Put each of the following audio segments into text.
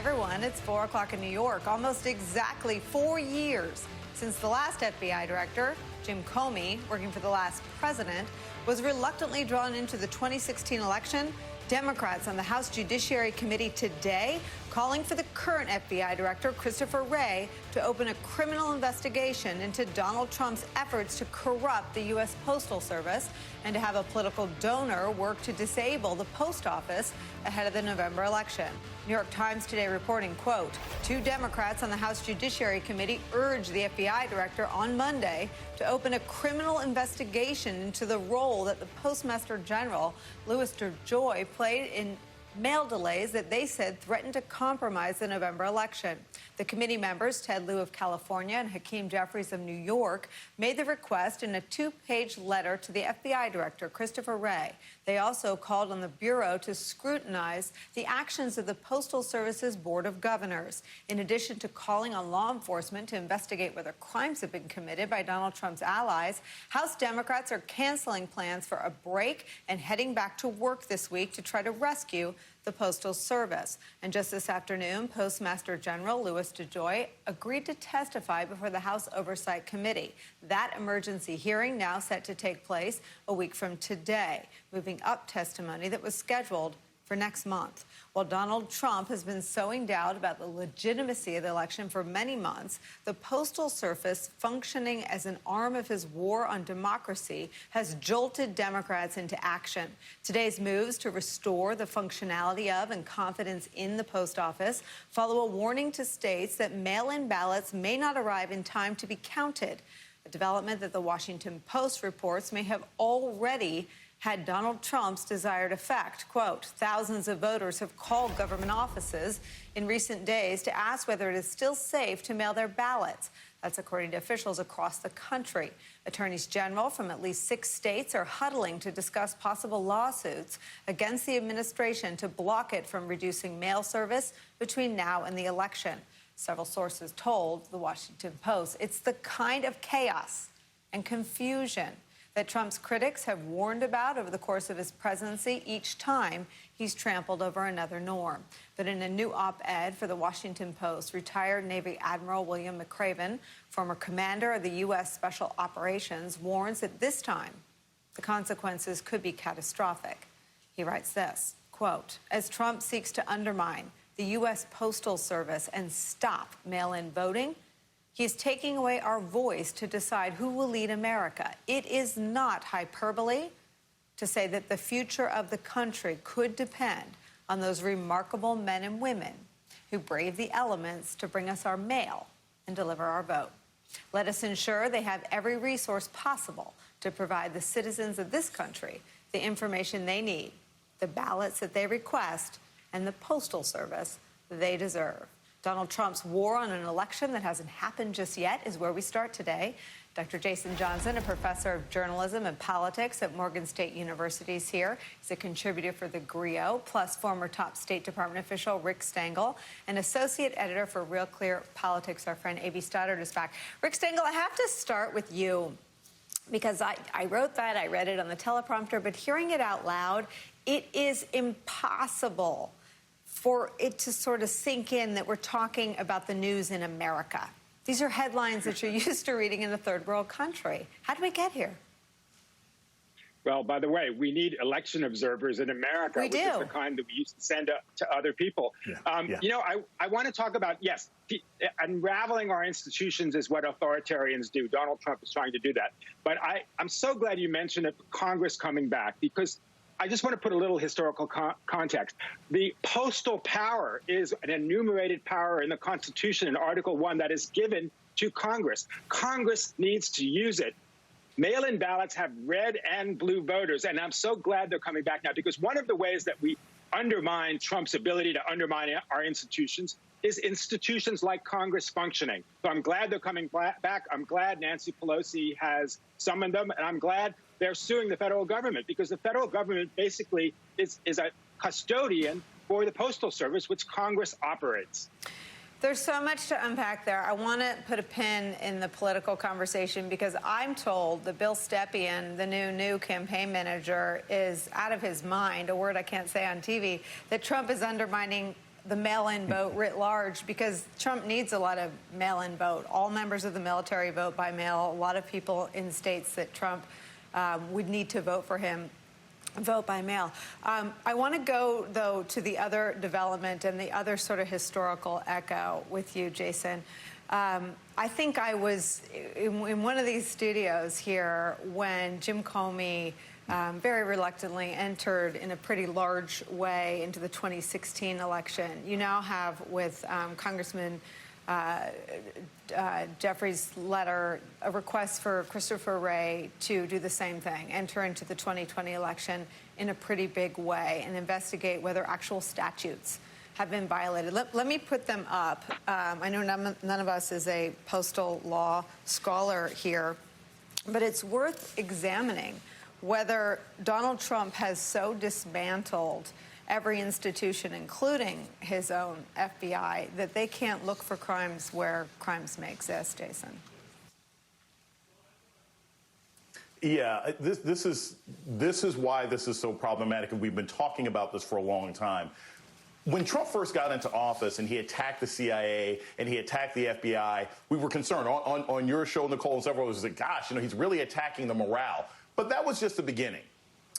everyone. It's 4 o'clock in New York. Almost exactly 4 years since the last FBI director, Jim Comey, working for the last president, was reluctantly drawn into the 2016 election. Democrats on the House Judiciary Committee today calling for the current FBI director, Christopher Wray, to open a criminal investigation into Donald Trump's efforts to corrupt the U.S. Postal Service and to have a political donor work to disable the post office ahead of the November election. New York Times today reporting, quote, 2 Democrats on the House Judiciary Committee urged the FBI director on Monday to open a criminal investigation into the role that the Postmaster General, Louis DeJoy, played in mail delays that they said threatened to compromise the November election. The committee members, Ted Lieu of California and Hakeem Jeffries of New York, made the request in a 2-page letter to the FBI director, Christopher Wray. They also called on the Bureau to scrutinize the actions of the Postal Service's Board of Governors. In addition to calling on law enforcement to investigate whether crimes have been committed by Donald Trump's allies, House Democrats are canceling plans for a break and heading back to work this week to try to rescue the Postal Service. And just this afternoon, Postmaster General Louis DeJoy agreed to testify before the House Oversight Committee. That emergency hearing now set to take place a week from today, moving up testimony that was scheduled for next month. While Donald Trump has been sowing doubt about the legitimacy of the election for many months, the Postal Service, functioning as an arm of his war on democracy, has jolted Democrats into action. Today's moves to restore the functionality of and confidence in the post office follow a warning to states that mail-in ballots may not arrive in time to be counted, a development that the Washington Post reports may have already had Donald Trump's desired effect. Quote, thousands of voters have called government offices in recent days to ask whether it is still safe to mail their ballots. That's according to officials across the country. Attorneys general from at least 6 states are huddling to discuss possible lawsuits against the administration to block it from reducing mail service between now and the election. Several sources told the Washington Post it's the kind of chaos and confusion that Trump's critics have warned about over the course of his presidency each time he's trampled over another norm. But in a new op-ed for the Washington Post, retired Navy Admiral William McRaven, former commander of the U.S. Special Operations, warns that this time the consequences could be catastrophic. He writes this, quote, as Trump seeks to undermine the U.S. Postal Service and stop mail-in voting, he is taking away our voice to decide who will lead America. It is not hyperbole to say that the future of the country could depend on those remarkable men and women who brave the elements to bring us our mail and deliver our vote. Let us ensure they have every resource possible to provide the citizens of this country the information they need, the ballots that they request, and the Postal Service they deserve. Donald Trump's war on an election that hasn't happened just yet is where we start today. Dr. Jason Johnson, a professor of journalism and politics at Morgan State University, is here. He's a contributor for the Griot, plus former top State Department official Rick Stengel, and associate editor for Real Clear Politics. Our friend A.B. Stoddard is back. Rick Stengel, I have to start with you because I wrote that, I read it on the teleprompter, but hearing it out loud, it is impossible for it to sort of sink in that we're talking about the news in America. These are headlines that you're used to reading in a third world country. How did we get here? Well, by the way, we need election observers in America, which is the kind that we used to send to other people. You know, I want to talk about, yes, unraveling our institutions is what authoritarians do. Donald Trump is trying to do that. But I'm so glad you mentioned Congress coming back, because I just want to put a little historical context. The postal power is an enumerated power in the Constitution in Article 1 that is given to Congress. Congress needs to use it. Mail-in ballots have red and blue voters, and I'm so glad they're coming back now, because one of the ways that we undermine Trump's ability to undermine our institutions is institutions like Congress functioning. So I'm glad they're coming back. I'm glad Nancy Pelosi has summoned them, and I'm glad they're suing the federal government, because the federal government basically is a custodian for the Postal Service, which Congress operates. There's so much to unpack there. I want to put a pin in the political conversation, because I'm told that Bill Stepien, the new campaign manager, is out of his mind, a word I can't say on TV, that Trump is undermining the mail-in vote writ large, because Trump needs a lot of mail-in vote. All members of the military vote by mail. A lot of people in states that Trump would need to vote for him vote by mail. I want to go, though, to the other development and the other sort of historical echo with you, Jason. I think I was in one of these studios here when Jim Comey very reluctantly entered in a pretty large way into the 2016 election. You now have, with Congressman Jeffrey's letter, a request for Christopher Wray to do the same thing, enter into the 2020 election in a pretty big way and investigate whether actual statutes have been violated. Let me put them up. I know none of us is a postal law scholar here, but it's worth examining whether Donald Trump has so dismantled every institution, including his own FBI, that they can't look for crimes where crimes may exist, Jason. Yeah, this is why this is so problematic, and we've been talking about this for a long time. When Trump first got into office and he attacked the CIA and he attacked the FBI, we were concerned. On your show, Nicole, and several others, like, gosh, he's really attacking the morale. But that was just the beginning.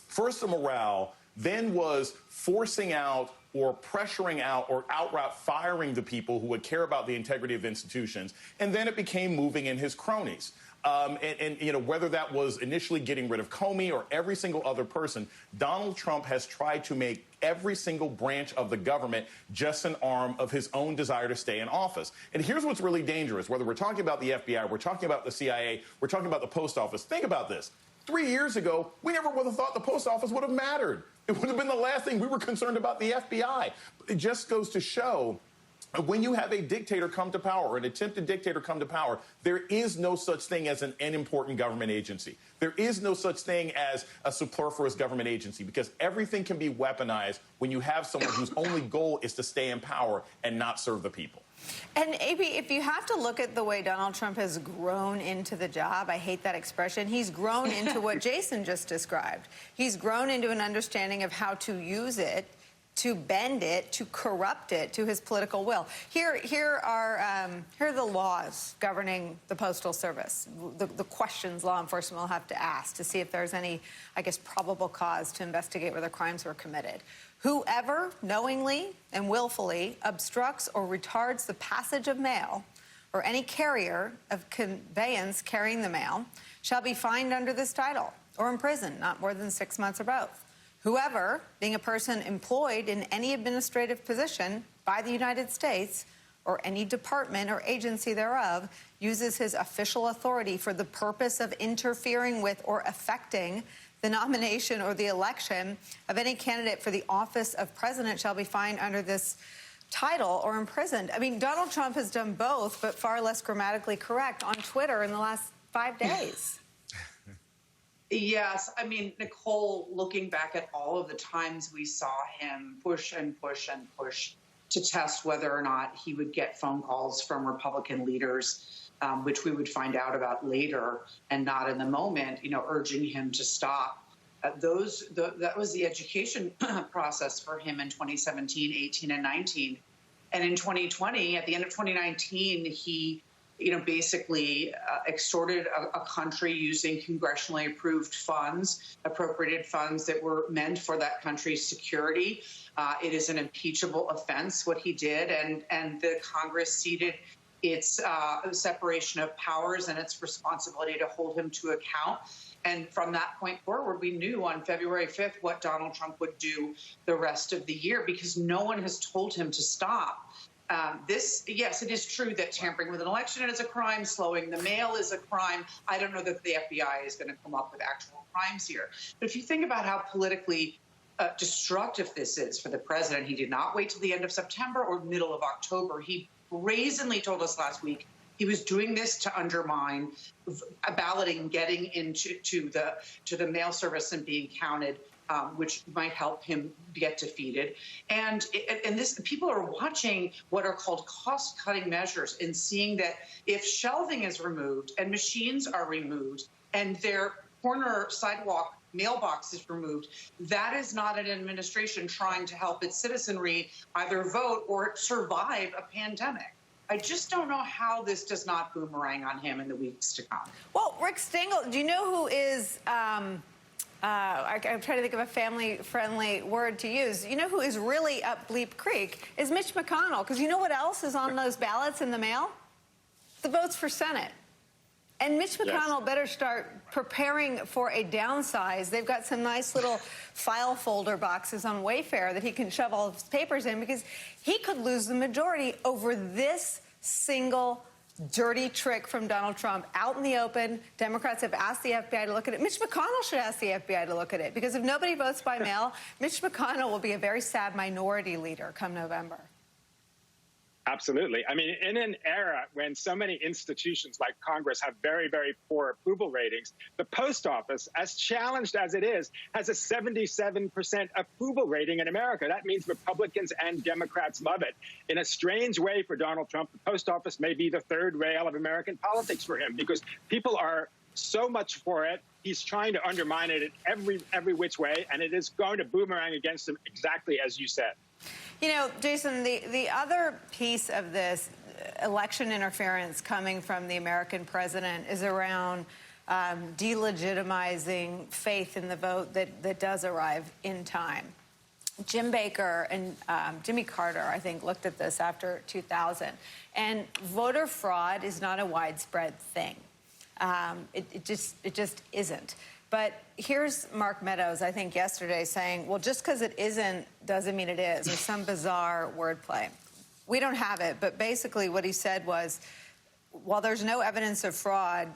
First, the morale, then was forcing out or pressuring out or outright firing the people who would care about the integrity of institutions. And then it became moving in his cronies. Whether that was initially getting rid of Comey or every single other person, Donald Trump has tried to make every single branch of the government just an arm of his own desire to stay in office. And here's what's really dangerous. Whether we're talking about the FBI, we're talking about the CIA, we're talking about the post office. Think about this. 3 years ago, we never would have thought the post office would have mattered. It would have been the last thing we were concerned about, the FBI. It just goes to show, when you have a dictator come to power, or an attempted dictator come to power, there is no such thing as an unimportant government agency. There is no such thing as a superfluous government agency, because everything can be weaponized when you have someone whose only goal is to stay in power and not serve the people. And, AB, if you have to look at the way Donald Trump has grown into the job, I hate that expression, he's grown into what Jason just described. He's grown into an understanding of how to use it, to bend it, to corrupt it to his political will. Here are the laws governing the Postal Service, the questions law enforcement will have to ask to see if there's any, I guess, probable cause to investigate whether crimes were committed. Whoever knowingly and willfully obstructs or retards the passage of mail or any carrier of conveyance carrying the mail shall be fined under this title or imprisoned not more than 6 months or both. Whoever, being a person employed in any administrative position by the United States or any department or agency thereof, uses his official authority for the purpose of interfering with or affecting the nomination or the election of any candidate for the office of president shall be fined under this title or imprisoned. I mean, Donald Trump has done both, but far less grammatically correct on Twitter in the last 5 days. Yes. I mean, Nicole, looking back at all of the times we saw him push and push and push to test whether or not he would get phone calls from Republican leaders, which we would find out about later and not in the moment, urging him to stop. That was the education process for him in 2017, 18, and 19. And in 2020, at the end of 2019, he basically extorted a country using congressionally approved funds, appropriated funds that were meant for that country's security. It is an impeachable offense, what he did, and the Congress ceded its separation of powers and its responsibility to hold him to account. And from that point forward, we knew on February 5th what Donald Trump would do the rest of the year, because no one has told him to stop. Yes, it is true that tampering with an election is a crime, slowing the mail is a crime. I don't know that the FBI is going to come up with actual crimes here. But if you think about how politically destructive this is for the president, he did not wait till the end of September or middle of October. He brazenly told us last week he was doing this to undermine balloting, getting into the mail service and being counted, which might help him get defeated. And this, people are watching what are called cost-cutting measures and seeing that if shelving is removed and machines are removed and their corner sidewalk mailboxes removed. That is not an administration trying to help its citizenry either vote or survive a pandemic. I just don't know how this does not boomerang on him in the weeks to come. Well, Rick Stengel, do you know who is, I'm trying to think of a family-friendly word to use. You know who is really up Bleep Creek is Mitch McConnell, because you know what else is on those ballots in the mail? The votes for Senate. And Mitch McConnell better start preparing for a downsize. They've got some nice little file folder boxes on Wayfair that he can shove all of his papers in, because he could lose the majority over this single dirty trick from Donald Trump out in the open. Democrats have asked the FBI to look at it. Mitch McConnell should ask the FBI to look at it, because if nobody votes by mail, Mitch McConnell will be a very sad minority leader come November. Absolutely. I mean, in an era when so many institutions like Congress have very, very poor approval ratings, the post office, as challenged as it is, has a 77% approval rating in America. That means Republicans and Democrats love it. In a strange way for Donald Trump, the post office may be the third rail of American politics for him, because people are so much for it. He's trying to undermine it in every which way, and it is going to boomerang against him, exactly as you said. You know, Jason, the other piece of this election interference coming from the American president is around delegitimizing faith in the vote that does arrive in time. Jim Baker and Jimmy Carter, I think, looked at this after 2000. And voter fraud is not a widespread thing. It just isn't. But here's Mark Meadows, I think, yesterday saying, well, just because it isn't doesn't mean it is, or some bizarre wordplay. We don't have it, but basically what he said was, while there's no evidence of fraud,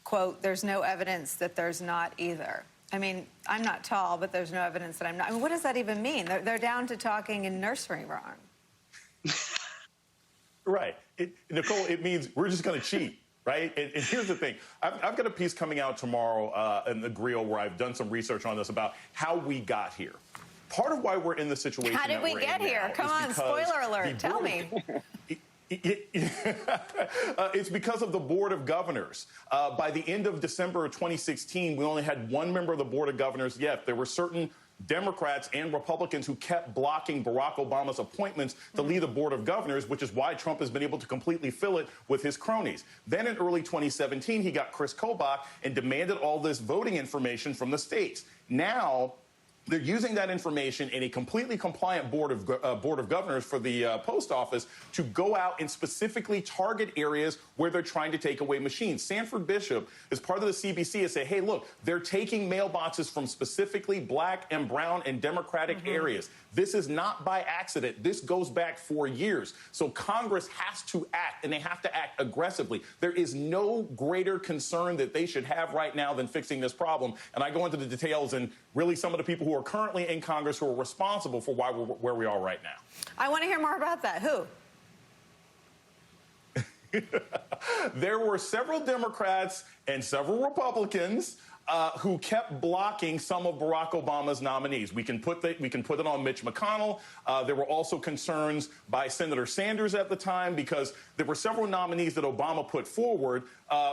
quote, there's no evidence that there's not either. I mean, I'm not tall, but there's no evidence that I'm not. I mean, what does that even mean? They're down to talking in nursery rhyme. Right. Nicole, it means we're just going to cheat. Right? And here's the thing. I've got a piece coming out tomorrow in the Grill where I've done some research on this about how we got here. Part of why we're in the situation How did we get here? Come on, spoiler alert. Tell me. It's because of the Board of Governors. By the end of December of 2016, we only had one member of the Board of Governors. Yes, there were certain Democrats and Republicans who kept blocking Barack Obama's appointments to lead the Board of Governors, which is why Trump has been able to completely fill it with his cronies. Then in early 2017, he got Chris Kobach and demanded all this voting information from the states. Now, they're using that information in a completely compliant Board of Governors for the post office to go out and specifically target areas where they're trying to take away machines. Sanford Bishop, as part of the CBC, has said, hey, look, they're taking mailboxes from specifically black and brown and Democratic areas. This is not by accident. This goes back 4 years. So Congress has to act, and they have to act aggressively. There is no greater concern that they should have right now than fixing this problem. And I go into the details and really some of the people who are currently in Congress who are responsible for why we're where we are right now. I want to hear more about that. Who? There were several Democrats and several Republicans who kept blocking some of Barack Obama's nominees. We can put it on Mitch McConnell. There were also concerns by Senator Sanders at the time, because there were several nominees that Obama put forward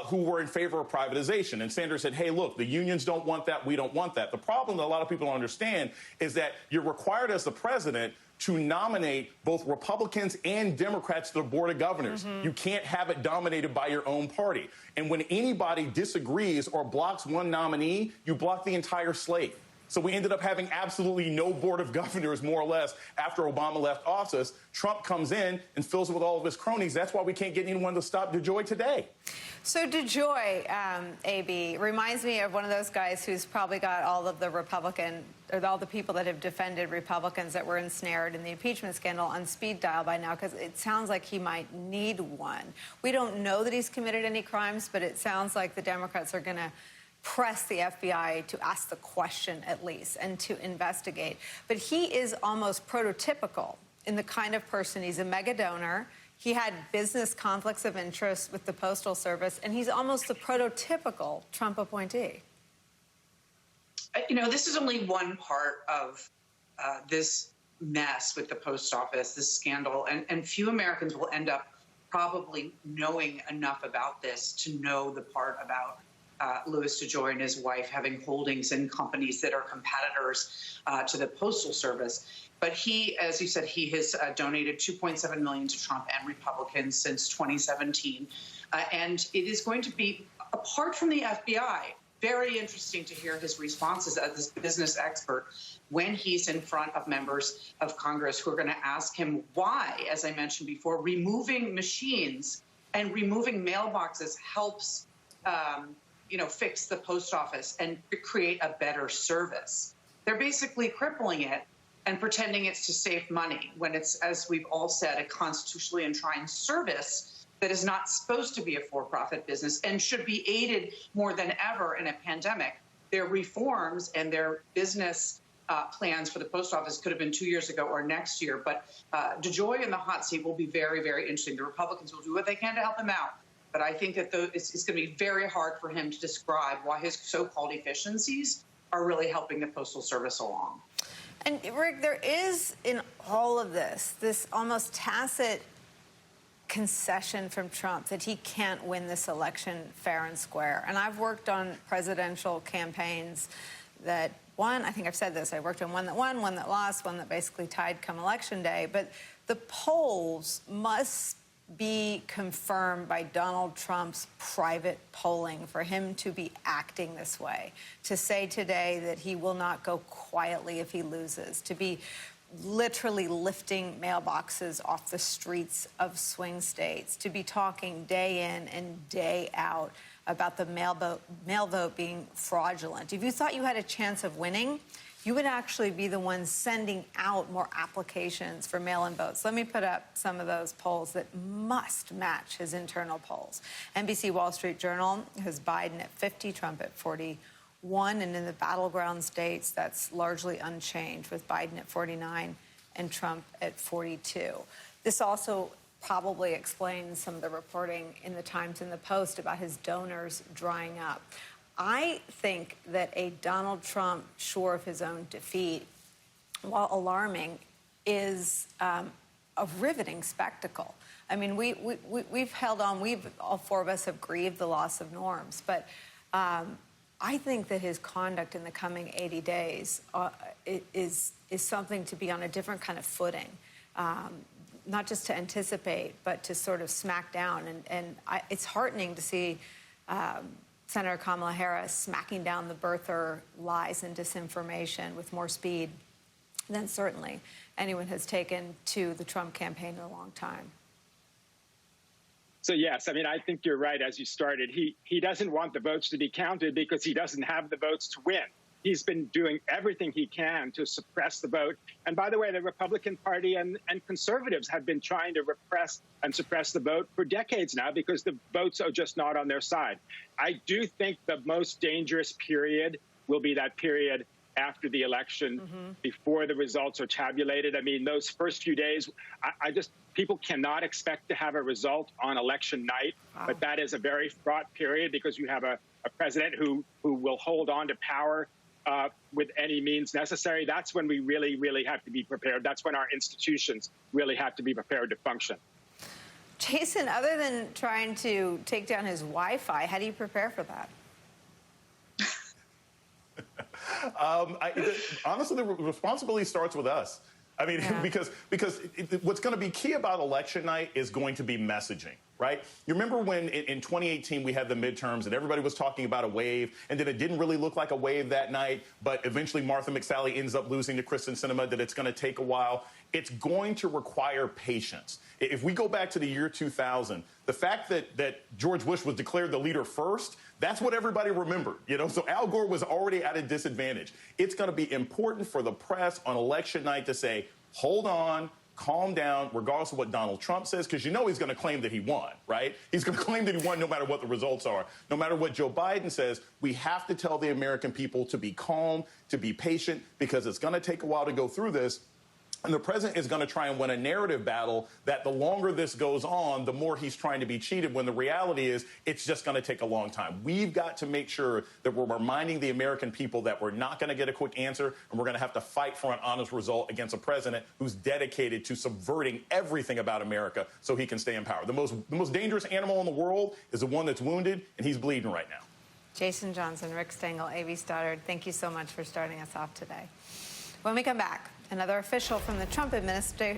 who were in favor of privatization. And Sanders said, hey, look, the unions don't want that. We don't want that. The problem that a lot of people don't understand is that you're required as the president to nominate both Republicans and Democrats to the Board of Governors. You can't have it dominated by your own party. And when anybody disagrees or blocks one nominee, you block the entire slate. So we ended up having absolutely no Board of Governors, more or less, after Obama left office. Trump comes in and fills it with all of his cronies. That's why we can't get anyone to stop DeJoy today. So DeJoy, AB, reminds me of one of those guys who's probably got all of the all the people that have defended Republicans that were ensnared in the impeachment scandal on speed dial by now, because it sounds like he might need one. We don't know that he's committed any crimes, but it sounds like the Democrats are going to press the FBI to ask the question, at least, and to investigate. But he is almost prototypical in the kind of person. He's a mega donor. He had business conflicts of interest with the Postal Service, and he's almost the prototypical Trump appointee. You know, this is only one part of this mess with the post office, this scandal, and few Americans will end up probably knowing enough about this to know the part about Louis DeJoy and his wife having holdings in companies that are competitors to the Postal Service. But he, as you said, he has donated $2.7 million to Trump and Republicans since 2017. And it is going to be, apart from the FBI, very interesting to hear his responses as a business expert when he's in front of members of Congress who are going to ask him why, as I mentioned before, removing machines and removing mailboxes helps fix the post office and create a better service. They're basically crippling it and pretending it's to save money when it's, as we've all said, a constitutionally enshrined service that is not supposed to be a for-profit business and should be aided more than ever in a pandemic. Their reforms and their business plans for the post office could have been 2 years ago or next year. But DeJoy in the hot seat will be very, very interesting. The Republicans will do what they can to help him out. But I think that it's going to be very hard for him to describe why his so-called efficiencies are really helping the Postal Service along. And, Rick, there is in all of this almost tacit concession from Trump that he can't win this election fair and square. And I've worked on presidential campaigns that won. I think I've said this. I worked on one that won, one that lost, one that basically tied come election day. But the polls must be confirmed by Donald Trump's private polling for him to be acting this way, to say today that he will not go quietly if he loses, to be literally lifting mailboxes off the streets of swing states, to be talking day in and day out about the mail vote being fraudulent. If you thought you had a chance of winning, you would actually be the ones sending out more applications for mail-in votes. Let me put up some of those polls that must match his internal polls. NBC Wall Street Journal has Biden at 50, Trump at 41, and in the battleground states, that's largely unchanged, with Biden at 49 and Trump at 42. This also probably explains some of the reporting in the Times and the Post about his donors drying up. I think that a Donald Trump sure of his own defeat, while alarming, is a riveting spectacle. I mean, we've held on. All four of us have grieved the loss of norms. But I think that his conduct in the coming 80 days is something to be on a different kind of footing, not just to anticipate, but to sort of smack down. And it's heartening to see Senator Kamala Harris smacking down the birther lies and disinformation with more speed than certainly anyone has taken to the Trump campaign in a long time. So, yes, I mean, I think you're right as you started. He doesn't want the votes to be counted because he doesn't have the votes to win. He's been doing everything he can to suppress the vote. And by the way, the Republican Party and conservatives have been trying to repress and suppress the vote for decades now because the votes are just not on their side. I do think the most dangerous period will be that period after the election, before the results are tabulated. I mean, those first few days, people cannot expect to have a result on election night, but that is a very fraught period because you have a president who will hold on to power with any means necessary. That's when we really, really have to be prepared. That's when our institutions really have to be prepared to function. Jason, other than trying to take down his Wi-Fi, how do you prepare for that? Honestly, the responsibility starts with us. I mean, because what's going to be key about election night is going to be messaging, right? You remember when in 2018 we had the midterms and everybody was talking about a wave, and then it didn't really look like a wave that night, but eventually Martha McSally ends up losing to Kristen Sinema, that it's going to take a while. It's going to require patience. If we go back to the year 2000, the fact that George Bush was declared the leader first, that's what everybody remembered, So Al Gore was already at a disadvantage. It's going to be important for the press on election night to say, hold on, calm down, regardless of what Donald Trump says, because he's going to claim that he won, right? He's going to claim that he won no matter what the results are. No matter what Joe Biden says, we have to tell the American people to be calm, to be patient, because it's going to take a while to go through this. And the president is going to try and win a narrative battle that the longer this goes on, the more he's trying to be cheated, when the reality is it's just going to take a long time. We've got to make sure that we're reminding the American people that we're not going to get a quick answer, and we're going to have to fight for an honest result against a president who's dedicated to subverting everything about America so he can stay in power. The most dangerous animal in the world is the one that's wounded, and he's bleeding right now. Jason Johnson, Rick Stengel, A.V. Stoddard, thank you so much for starting us off today. When we come back, another official from the Trump administration